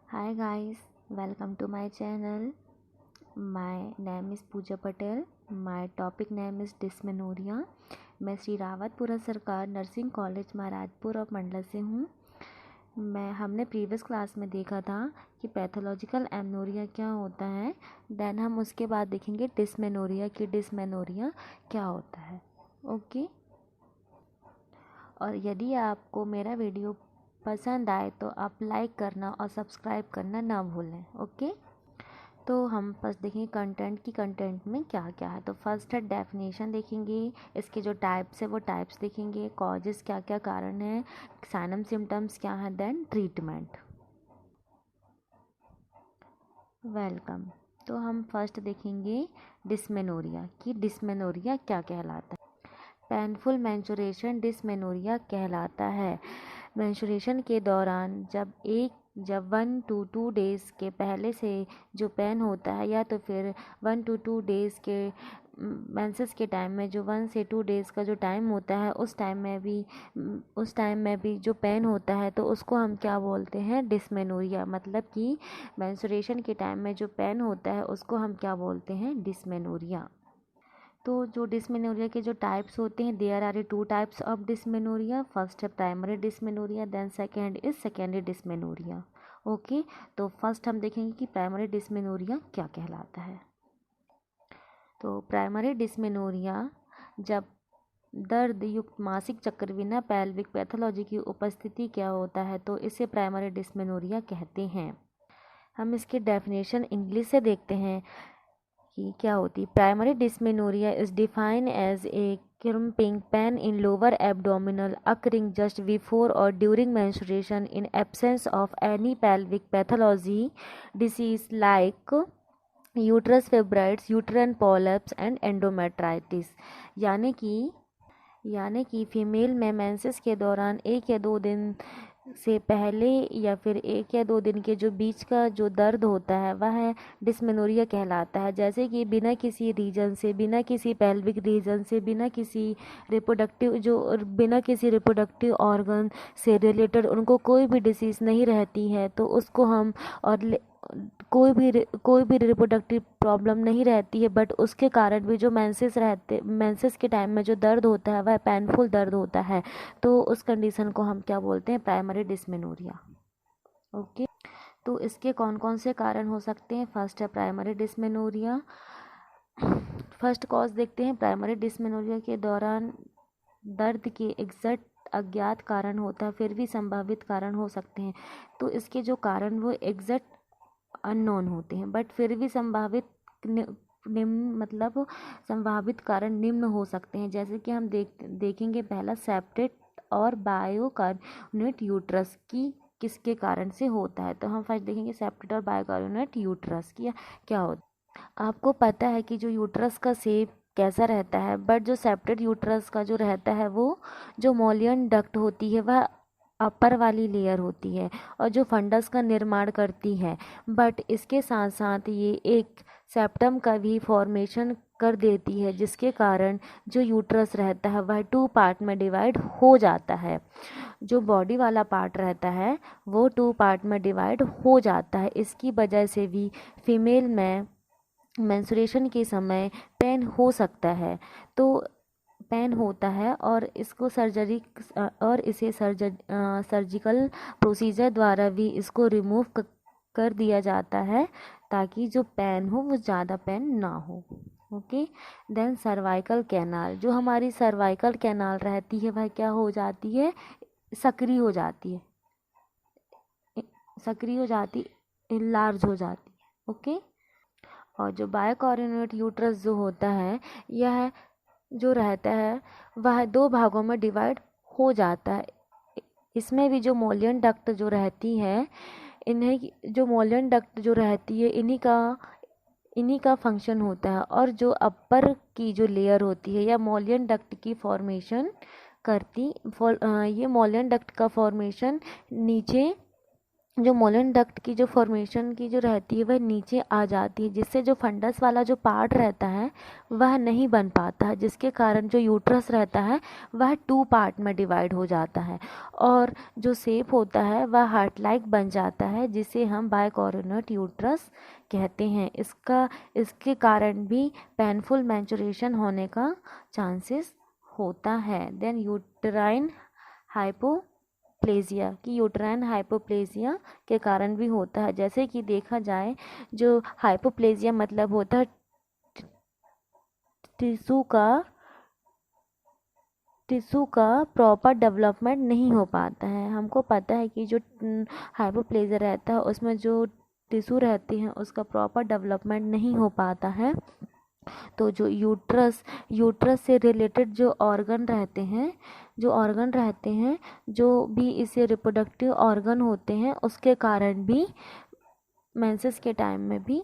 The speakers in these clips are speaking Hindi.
Hi guys, welcome to my channel. My name is Pooja Patel. My topic name is dysmenorrhea. मैं श्री रावतपुरा सरकार नर्सिंग कॉलेज महाराजपुर और मंडला से हूँ। हमने प्रीवियस क्लास में देखा था कि पैथोलॉजिकल एमनोरिया क्या होता है। देन हम उसके बाद देखेंगे डिस्मेनोरिया कि डिस्मेनोरिया क्या होता है। ओके। और यदि आपको मेरा वीडियो पसंद आए तो आप लाइक करना और सब्सक्राइब करना ना भूलें। ओके। तो हम फर्स्ट देखेंगे कंटेंट में क्या क्या है। तो फर्स्ट है डेफिनेशन देखेंगे, इसके जो टाइप्स है वो टाइप्स देखेंगे, कॉजेस क्या क्या कारण है, साइनम सिम्टम्स क्या है, देन ट्रीटमेंट। वेलकम। तो हम फर्स्ट देखेंगे डिस्मेनोरिया कि डिस्मेनोरिया क्या कहलाता है। पेनफुल मेंस्ट्रुएशन डिस्मेनोरिया कहलाता है। मेंस्ट्रुएशन के दौरान जब 1 to 2 डेज़ के पहले से जो पेन होता है या तो फिर 1 to 2 डेज़ के मेंसेस के टाइम में जो 1 से 2 डेज़ का जो टाइम होता है उस टाइम में भी जो पेन होता है तो उसको हम क्या बोलते हैं, डिस्मेनोरिया। मतलब कि मेंस्ट्रुएशन के टाइम में जो पेन होता है उसको हम क्या बोलते हैं, डिस्मेनोरिया। तो जो डिस्मेनोरिया के जो टाइप्स होते हैं, there are 2 types of dysmenorrhoea. First है primary dysmenorrhoea, then second is secondary dysmenorrhoea. Okay. तो फर्स्ट हम देखेंगे कि प्राइमरी डिस्मेनोरिया क्या कहलाता है। तो प्राइमरी डिस्मेनोरिया जब दर्द युक्त मासिक चक्र बिना पैल्विक पैथोलॉजी की उपस्थिति क्या होता है तो इसे प्राइमरी डिस्मेनोरिया कहते हैं। हम इसकी डेफिनेशन इंग्लिश से देखते हैं कि क्या होती है। Primary dysmenorrhea is defined as a cramping pain in lower abdominal occurring just before or during menstruation in absence of any pelvic pathology, disease like uterus fibroids, uterine polyps and endometritis। यानी कि फीमेल में मेंसेस के दौरान 1 या 2 दिन से पहले या फिर 1 या 2 दिन के जो बीच का जो दर्द होता है वह डिस्मेनोरिया कहलाता है। जैसे कि बिना किसी रीजन से, बिना किसी पेल्विक रीजन से, बिना किसी रिप्रोडक्टिव ऑर्गन से रिलेटेड उनको कोई भी डिसीज़ नहीं रहती है तो उसको हम कोई भी रिप्रोडक्टिव प्रॉब्लम नहीं रहती है, बट उसके कारण भी जो मेंसेस के टाइम में जो दर्द होता है वह पेनफुल दर्द होता है, तो उस कंडीशन को हम क्या बोलते हैं, प्राइमरी डिस्मेनोरिया। ओके। तो इसके कौन कौन से कारण हो सकते हैं। फर्स्ट है प्राइमरी डिस्मेनोरिया। फर्स्ट कॉज देखते हैं। प्राइमरी डिस्मेनोरिया के दौरान दर्द के एग्जैक्ट अज्ञात कारण होता है, फिर भी संभावित कारण हो सकते हैं। तो इसके जो कारण वो एग्जैक्ट अननोन होते हैं, बट फिर भी संभावित कारण निम्न हो सकते हैं। जैसे कि हम देखेंगे पहला सेप्टेट और बायोकार्बोनेट यूट्रस की किसके कारण से होता है। तो हम फर्स्ट देखेंगे सेप्टेट और बायोकार्बोनेट यूट्रस की क्या होता है। आपको पता है कि जो यूट्रस का शेप कैसा रहता है, बट जो सेप्टेट यूट्रस का जो रहता है वो जो मोलियन डक्ट होती है वह अपर वाली लेयर होती है और जो फंडस का निर्माण करती है, बट इसके साथ साथ ये एक सेप्टम का भी फॉर्मेशन कर देती है, जिसके कारण जो यूट्रस रहता है वह 2 पार्ट में डिवाइड हो जाता है। जो बॉडी वाला पार्ट रहता है वो 2 पार्ट में डिवाइड हो जाता है। इसकी वजह से भी फीमेल में मेंस्ट्रुएशन के समय पेन हो सकता है। तो पेन होता है और इसे सर्जिकल प्रोसीजर द्वारा भी इसको रिमूव कर दिया जाता है ताकि जो पेन हो वो ज़्यादा पेन ना हो। ओके। देन सर्वाइकल कैनाल, जो हमारी सर्वाइकल कैनाल रहती है वह क्या हो जाती है, सक्रिय हो जाती है, लार्ज हो जाती है। ओके। और जो बायोकॉर्डिनेट यूट्रस जो होता है यह जो रहता है वह 2 भागों में डिवाइड हो जाता है। इसमें भी जो मोलियन डक्ट जो रहती है इन्हीं का फंक्शन होता है, और जो अपर की जो लेयर होती है या मोलियन डक्ट की फॉर्मेशन ये मोलियन डक्ट का फॉर्मेशन नीचे जो मोलन डक्ट की जो फॉर्मेशन की जो रहती है वह नीचे आ जाती है, जिससे जो फंडस वाला जो पार्ट रहता है वह नहीं बन पाता है, जिसके कारण जो यूट्रस रहता है वह 2 पार्ट में डिवाइड हो जाता है और जो शेप होता है वह हार्ट लाइक बन जाता है, जिसे हम बाइकोरोनेट यूट्रस कहते हैं। इसके कारण भी पेनफुल मैंचुरेशन होने का चांसेस होता है। देन यूट्राइन हाइपोप्लेजिया की यूट्राइन हाइपोप्लेजिया के कारण भी होता है। जैसे कि देखा जाए, जो हाइपोप्लेजिया मतलब होता है टिश्यू का प्रॉपर डेवलपमेंट नहीं हो पाता है। हमको पता है कि जो हाइपोप्लेजिया रहता है उसमें जो टिश्यू रहती हैं उसका प्रॉपर डेवलपमेंट नहीं हो पाता है। तो जो यूट्रस से रिलेटेड जो ऑर्गन रहते हैं, जो भी इसे रिप्रोडक्टिव ऑर्गन होते हैं, उसके कारण भी मेंसेस के टाइम में भी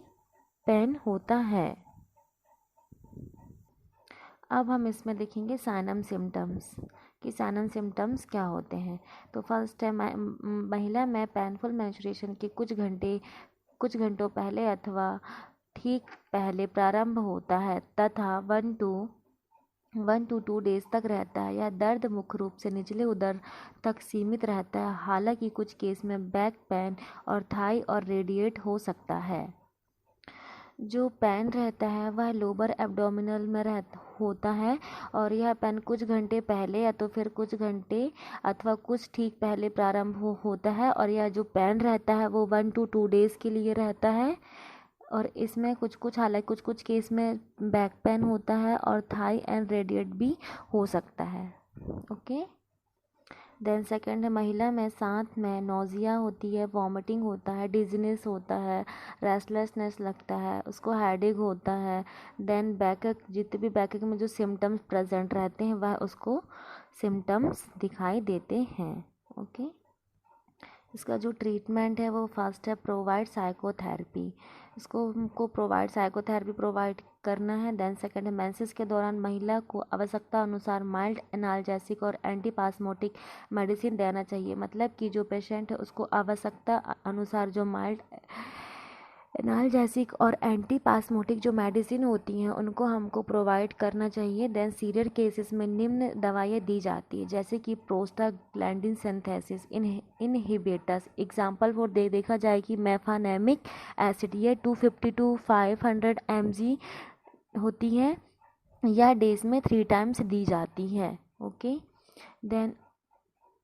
पेन होता है। अब हम इसमें देखेंगे साइनम सिम्टम्स कि साइनम सिम्टम्स क्या होते हैं। तो फर्स्ट है महिला में पेनफुल मेंस्ट्रुएशन के कुछ घंटों पहले अथवा ठीक पहले प्रारंभ होता है तथा 1 to 2 डेज तक रहता है। यह दर्द मुख्य रूप से निचले उदर तक सीमित रहता है, हालांकि कुछ केस में बैक पेन और थाई और रेडिएट हो सकता है। जो पेन रहता है वह लोअर एब्डोमिनल में होता है और यह पेन कुछ घंटे पहले या तो फिर कुछ घंटे अथवा कुछ ठीक पहले प्रारंभ होता है और यह जो पेन रहता है वो 1 to 2 डेज के लिए रहता है। और इसमें हालांकि कुछ केस में बैक पेन होता है और थाई एंड रेडिएट भी हो सकता है। ओके। देन सेकंड है महिला में साथ में नोजिया होती है, वॉमिटिंग होता है, डिजीनेस होता है, रेस्टलेसनेस लगता है, उसको हेडेक होता है। देन बैकअप, जितने भी बैकअप में जो सिम्टम्स प्रेजेंट रहते हैं वह उसको सिम्टम्स दिखाई देते हैं। ओके। इसका जो ट्रीटमेंट है वो फर्स्ट है प्रोवाइड साइकोथेरेपी। इसको हमको साइकोथेरेपी प्रोवाइड करना है। देन सेकंड है मेंसेस के दौरान महिला को आवश्यकता अनुसार माइल्ड एनाल्जेसिक और एंटीपास्मोटिक मेडिसिन देना चाहिए। मतलब कि जो पेशेंट है उसको आवश्यकता अनुसार जो माइल्ड एनाल्जेसिक और एंटीपास्मोटिक जो मेडिसिन होती हैं उनको हमको प्रोवाइड करना चाहिए। देन सीवियर केसेस में निम्न दवाइयाँ दी जाती है, जैसे कि prostaglandin synthesis inhibitors. Example for देखा जाए कि मेफानेमिक एसिड, ये 250 to 500 mg होती है, यह डेज में 3 टाइम्स दी जाती है। ओके। देन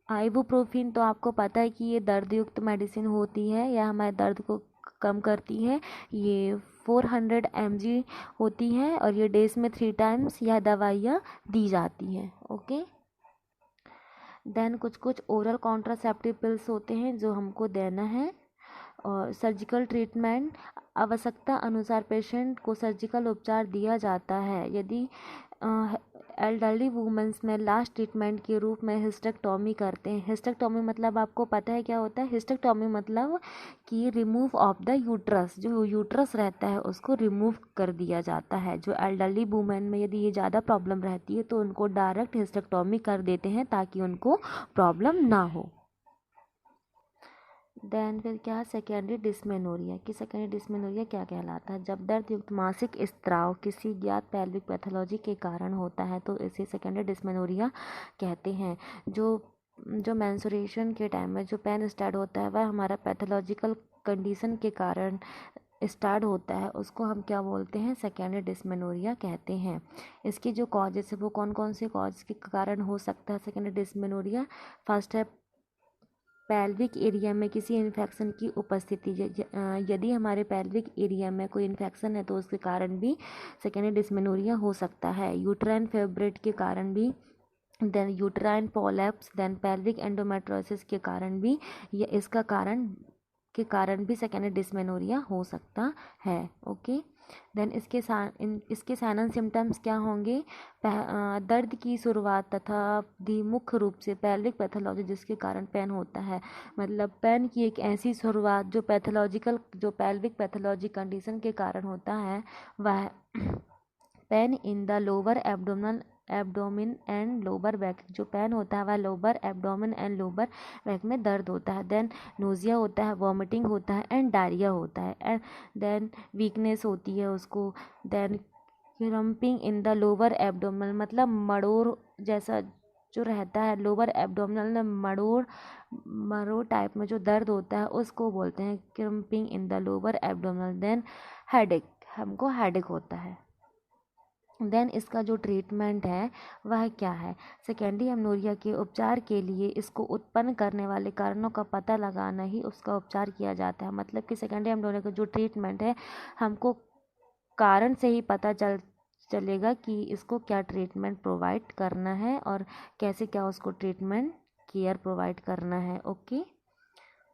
आइबुप्रोफिन, तो आपको पता है कि ये दर्द युक्त मेडिसिन होती है, यह हमारे दर्द को कम करती है। ये 400 mg होती है और ये डेज में 3 टाइम्स यह दवाइयाँ दी जाती हैं। ओके। देन कुछ ओरल कॉन्ट्रासेप्टिव पिल्स होते हैं जो हमको देना है। और सर्जिकल ट्रीटमेंट, आवश्यकता अनुसार पेशेंट को सर्जिकल उपचार दिया जाता है। यदि एल्डरली वुमेन्स में लास्ट ट्रीटमेंट के रूप में हिस्टेक्टोमी करते हैं। हिस्टेक्टोमी मतलब आपको पता है क्या होता है? हिस्टेक्टोमी मतलब कि रिमूव ऑफ द यूट्रस, जो यूट्रस रहता है उसको रिमूव कर दिया जाता है। जो एल्डरली वुमेन में यदि ये ज़्यादा प्रॉब्लम रहती है तो उनको डायरेक्ट हिस्टेक्टोमी कर देते हैं ताकि उनको प्रॉब्लम ना हो। देन फिर क्या है सेकेंडरी डिस्मेनोरिया कि सेकेंडरी डिस्मेनोरिया क्या कहलाता है? जब दर्द युक्त मासिक स्त्राव किसी ज्ञात पेल्विक पैथोलॉजी के कारण होता है तो इसे सेकेंडरी डिस्मेनोरिया कहते हैं। जो मेंस्ट्रुएशन के टाइम में जो पेन स्टार्ट होता है वह हमारा पैथोलॉजिकल कंडीशन के कारण स्टार्ट होता है, उसको हम क्या बोलते हैं? सेकेंडरी डिस्मेनोरिया कहते हैं। इसकी जो कॉजेस है वो कौन कौन से कॉज के कारण हो सकता है सेकेंडरी डिस्मेनोरिया? फर्स्ट है पेल्विक एरिया में किसी इन्फेक्शन की उपस्थिति। यदि हमारे पेल्विक एरिया में कोई इन्फेक्शन है तो उसके कारण भी सेकेंडरी डिस्मेनोरिया हो सकता है। यूट्राइन फेब्रेट के कारण भी, then uterine prolapse, then pelvic endometriosis के कारण भी, इसका कारण भी सेकेंडरी डिस्मेनोरिया हो सकता है। ओके। देन इसके साइनम सिम्टम्स क्या होंगे? दर्द की शुरुआत तथा मुख्य रूप से पेल्विक पैथोलॉजी जिसके कारण पेन होता है। मतलब पेन की एक ऐसी शुरुआत जो पेल्विक पैथोलॉजी कंडीशन के कारण होता है, वह pain in the lower abdominal abdomen and lower back, जो पेन होता है वह lower abdomen and lower back में दर्द होता है। देन नोजिया होता है, वॉमिटिंग होता है एंड डायरिया होता है एंड देन वीकनेस होती है उसको। Then cramping in the lower abdominal, मतलब मड़ोड़ जैसा जो रहता है लोअर एब्डोमिनल में, मरोड़ टाइप में जो दर्द होता है उसको बोलते हैं cramping in the lower abdominal. Then headache, हमको हेडेक होता है। देन इसका जो ट्रीटमेंट है वह क्या है? सेकेंडरी एमनोरिया के उपचार के लिए इसको उत्पन्न करने वाले कारणों का पता लगाना ही उसका उपचार किया जाता है। मतलब कि सेकेंडरी एमनोरिया का जो ट्रीटमेंट है हमको कारण से ही पता चलेगा कि इसको क्या ट्रीटमेंट प्रोवाइड करना है और कैसे क्या उसको ट्रीटमेंट केयर प्रोवाइड करना है।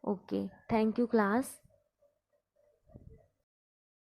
Okay, thank you class.